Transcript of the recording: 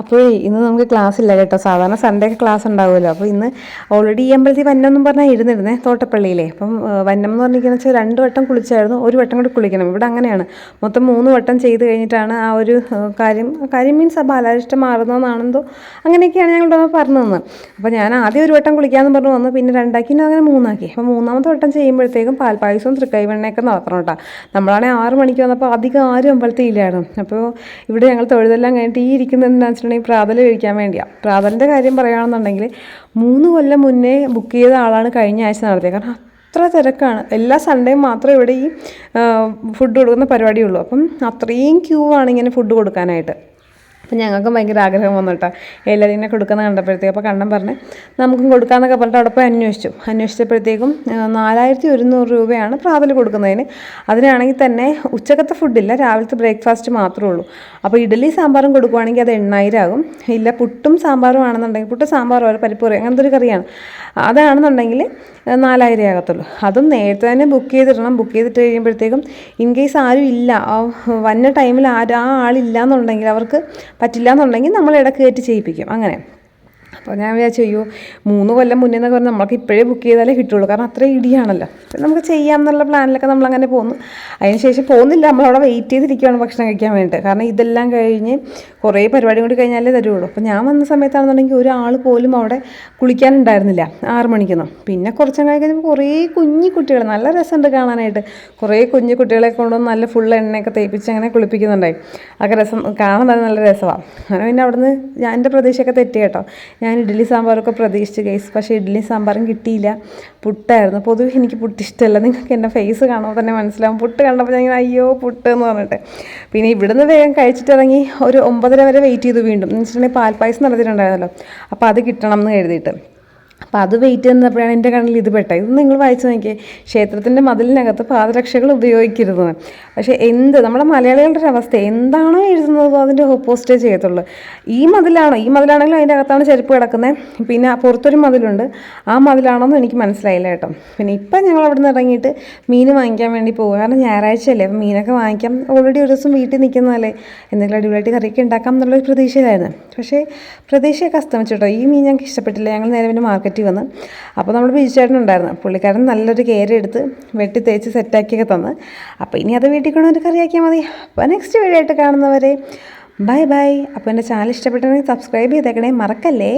അപ്പോഴേ ഇന്ന് നമുക്ക് ക്ലാസ് ഇല്ല കേട്ടോ. സാധാരണ സൺഡേ ഒക്കെ ക്ലാസ് ഉണ്ടാവുമല്ലോ. അപ്പോൾ ഇന്ന് ഓൾറെഡി ഈ അമ്പലത്തിൽ വന്നം എന്നും പറഞ്ഞാൽ ഇരുന്നിരുന്നേ, തോട്ടപ്പള്ളിയിലെ. അപ്പം വന്നം എന്ന് പറഞ്ഞിരിക്കുന്നത് വെച്ചാൽ 2 വട്ടം കുളിച്ചായിരുന്നു, 1 വട്ടം കൂടി കുളിക്കണം. ഇവിടെ അങ്ങനെയാണ്, മൊത്തം 3 വട്ടം ചെയ്ത് കഴിഞ്ഞിട്ടാണ് ആ ഒരു കാര്യം മീൻസ് ആ ബാലാരിഷ്ടം മാറുന്നതെന്നാണെന്തോ അങ്ങനെയൊക്കെയാണ് ഞങ്ങളുടെ പറഞ്ഞു തന്നത്. അപ്പോൾ ഞാൻ ആദ്യം 1 വട്ടം കുളിക്കാമെന്ന് പറഞ്ഞു വന്നു, പിന്നെ 2 അങ്ങനെ 3 അപ്പോൾ 3ാമത്തെ വട്ടം ചെയ്യുമ്പോഴത്തേക്കും പാൽപ്പായസവും തൃക്കൈവെണ്ണയൊക്കെ നടത്തണം കേട്ടോ. നമ്മളാണെങ്കിൽ 6 മണിക്ക് വന്നപ്പോൾ അധികം ആരും അമ്പലത്തിൽ ഇല്ലായിരുന്നു. അപ്പോൾ ഇവിടെ ഞങ്ങൾ തൊഴുതെല്ലാം കഴിഞ്ഞിട്ട് ഈ ഇരിക്കുന്നതെന്ന് വെച്ചിട്ടുണ്ടെങ്കിൽ പ്രാതൽ കഴിക്കാൻ വേണ്ടിയാണ്. പ്രാതലിൻ്റെ കാര്യം പറയുകയാണെന്നുണ്ടെങ്കിൽ 3 കൊല്ലം മുന്നേ ബുക്ക് ചെയ്ത ആളാണ് കഴിഞ്ഞ ആഴ്ച നടത്തിയത്. കാരണം അത്ര തിരക്കാണ്. എല്ലാ സൺഡേയും മാത്രമേ ഇവിടെ ഈ ഫുഡ് കൊടുക്കുന്ന പരിപാടിയുള്ളൂ. അപ്പം അത്രയും ക്യൂ ആണ് ഇങ്ങനെ ഫുഡ് കൊടുക്കാനായിട്ട്. അപ്പം ഞങ്ങൾക്കും ഭയങ്കര ആഗ്രഹം വന്നു കേട്ടോ, എല്ലാവരും ഇങ്ങനെ കൊടുക്കുന്ന കണ്ടപ്പോഴത്തേക്കും. അപ്പോൾ കണ്ണൻ പറഞ്ഞ് നമുക്കും കൊടുക്കാമെന്നൊക്കെ പറഞ്ഞിട്ട് അവിടെ പോയി അന്വേഷിച്ചപ്പോഴത്തേക്കും 4100 രൂപയാണ് പ്രാതൽ കൊടുക്കുന്നതിന്. അതിനാണെങ്കിൽ തന്നെ ഉച്ചക്കത്തെ ഫുഡില്ല, രാവിലത്തെ ബ്രേക്ക്ഫാസ്റ്റ് മാത്രമേ ഉള്ളൂ. അപ്പോൾ ഇഡ്ഡലി സാമ്പാറും കൊടുക്കുവാണെങ്കിൽ അത് 8000 ആകും. ഇല്ല പുട്ടും സാമ്പാറും ആണെന്നുണ്ടെങ്കിൽ, പുട്ട് സാമ്പാറും ഒരു പരിപ്പ് കറി അങ്ങനത്തെ ഒരു കറിയാണ്, അതാണെന്നുണ്ടെങ്കിൽ 4000 ആകത്തുള്ളൂ. അതും നേരത്തെ തന്നെ ബുക്ക് ചെയ്തിടണം. ബുക്ക് ചെയ്തിട്ട് കഴിയുമ്പോഴത്തേക്കും ഇൻ കേസ് ആരും ഇല്ല, വന്ന ടൈമിൽ ആ ആളില്ല എന്നുണ്ടെങ്കിൽ, അവർക്ക് പറ്റില്ല എന്നുണ്ടെങ്കിൽ നമ്മൾ ഇടയ്ക്ക് കയറ്റി ചെയ്യിപ്പിക്കും അങ്ങനെ. അപ്പോൾ ഞാൻ വിചാരിച്ചു അയ്യോ 3 കൊല്ലം മുന്നേ എന്നൊക്കെ പറഞ്ഞാൽ നമ്മൾക്ക് ഇപ്പോഴേ ബുക്ക് ചെയ്താലേ കിട്ടുള്ളൂ, കാരണം അത്ര ഇടിയാണല്ലോ. നമുക്ക് ചെയ്യാം എന്നുള്ള പ്ലാനിലൊക്കെ നമ്മളങ്ങനെ പോന്നു. അതിനുശേഷം പോകുന്നില്ല, നമ്മളവിടെ വെയിറ്റ് ചെയ്തിരിക്കുകയാണ് ഭക്ഷണം കഴിക്കാൻ വേണ്ടിയിട്ട്. കാരണം ഇതെല്ലാം കഴിഞ്ഞ് കുറേ പരിപാടി കൂടി കഴിഞ്ഞാലേ തരുള്ളൂ. അപ്പോൾ ഞാൻ വന്ന സമയത്താണെന്നുണ്ടെങ്കിൽ ഒരാൾ പോലും അവിടെ കുളിക്കാനുണ്ടായിരുന്നില്ല 6 മണിക്കൊന്നും. പിന്നെ കുറച്ചും കഴിഞ്ഞപ്പോൾ കുറേ കുഞ്ഞു കുട്ടികൾ, നല്ല രസമുണ്ട് കാണാനായിട്ട്. കുറേ കുഞ്ഞു കുട്ടികളെ കൊണ്ടുവന്ന് നല്ല ഫുൾ എണ്ണയൊക്കെ തേപ്പിച്ച് അങ്ങനെ കുളിപ്പിക്കുന്നുണ്ടായി. അതൊക്കെ രസം കാണാൻ തന്നെ നല്ല രസമാണ്. അങ്ങനെ പിന്നെ അവിടുന്ന് എൻ്റെ പ്രതീക്ഷയൊക്കെ തെറ്റി കേട്ടോ. ഞാൻ ഇഡ്ഡലി സാമ്പാറൊക്കെ പ്രതീക്ഷിച്ച് ഗൈസ്, പക്ഷേ ഇഡ്ഡലി സാമ്പാറും കിട്ടിയില്ല, പുട്ടായിരുന്നു. പൊതുവെ എനിക്ക് പുട്ട് ഇഷ്ടമല്ല, നിങ്ങൾക്ക് എൻ്റെ ഫേസ് കാണുമ്പോൾ തന്നെ മനസ്സിലാവും. പുട്ട് കണ്ടപ്പോൾ ഞാൻ അയ്യോ പുട്ട് എന്ന് പറഞ്ഞിട്ട് പിന്നെ ഇവിടുന്ന് വേഗം കഴിച്ചിട്ടിറങ്ങി ഒരു 9:30 വരെ വെയിറ്റ് ചെയ്തു. വീണ്ടും എന്ന് വെച്ചിട്ടുണ്ടെങ്കിൽ പാൽപ്പായസം നടത്തിയിട്ടുണ്ടായിരുന്നല്ലോ, അപ്പോൾ അത് കിട്ടണം എന്ന് കരുതിയിട്ട്. അപ്പോൾ അത് വെയിറ്റ് ചെയ്യുന്നപ്പോഴാണ് എൻ്റെ കണ്ണിൽ ഇത് പെട്ടത്. ഇത് നിങ്ങൾ വായിച്ച് നോക്കിയേ, ക്ഷേത്രത്തിൻ്റെ മതിലിനകത്ത് പാദരക്ഷകൾ ഉപയോഗിക്കരുതെന്ന്. പക്ഷേ നമ്മുടെ മലയാളികളുടെ ഒരു അവസ്ഥ, എന്താണോ എഴുതുന്നത് അതിൻ്റെ ഓപ്പോസിറ്റേ ചെയ്യത്തുള്ളൂ. ഈ മതിലാണെങ്കിലും അതിൻ്റെ അകത്താണ് ചെരുപ്പ് കിടക്കുന്നത്. പിന്നെ പുറത്തൊരു മതിലുണ്ട്, ആ മതിലാണോന്നും എനിക്ക് മനസ്സിലായില്ല കേട്ടോ. പിന്നെ ഇപ്പം ഞങ്ങൾ അവിടെ നിന്ന് ഇറങ്ങിയിട്ട് മീൻ വാങ്ങിക്കാൻ വേണ്ടി പോകുക. കാരണം ഞായറാഴ്ചയല്ലേ, അപ്പം മീനൊക്കെ വാങ്ങിക്കാം. ഓൾറെഡി ഒരു ദിവസം വീട്ടിൽ നിൽക്കുന്നതല്ലേ, എന്തെങ്കിലും അടിപൊളിയായിട്ട് കറിയൊക്കെ ഉണ്ടാക്കാം എന്നുള്ളൊരു പ്രതീക്ഷയിലായിരുന്നു. പക്ഷേ പ്രതീക്ഷയൊക്കെ അസ്തമിച്ചു കേട്ടോ. ഈ മീൻ ഞങ്ങൾക്ക് ഇഷ്ടപ്പെട്ടില്ല. ഞങ്ങൾ നേരെ പിന്നെ മാർക്കറ്റിൽ വന്ന്, അപ്പോൾ നമ്മൾ ബീച്ചേട്ടനുണ്ടായിരുന്നു, പുള്ളിക്കാരൻ നല്ലൊരു കെയർ എടുത്ത് വെട്ടി തേച്ച് സെറ്റാക്കിയൊക്കെ തന്ന്. അപ്പോൾ ഇനി അത് വീട്ടിൽ കൊണ്ടൊരു കറിയാക്കിയാൽ മതി. അപ്പോൾ നെക്സ്റ്റ് വീഡിയോ ആയിട്ട് കാണുന്നവരെ ബൈ ബൈ. അപ്പോൾ എൻ്റെ ചാനൽ ഇഷ്ടപ്പെട്ടെങ്കിൽ സബ്സ്ക്രൈബ് ചെയ്തേക്കണേ, മറക്കല്ലേ.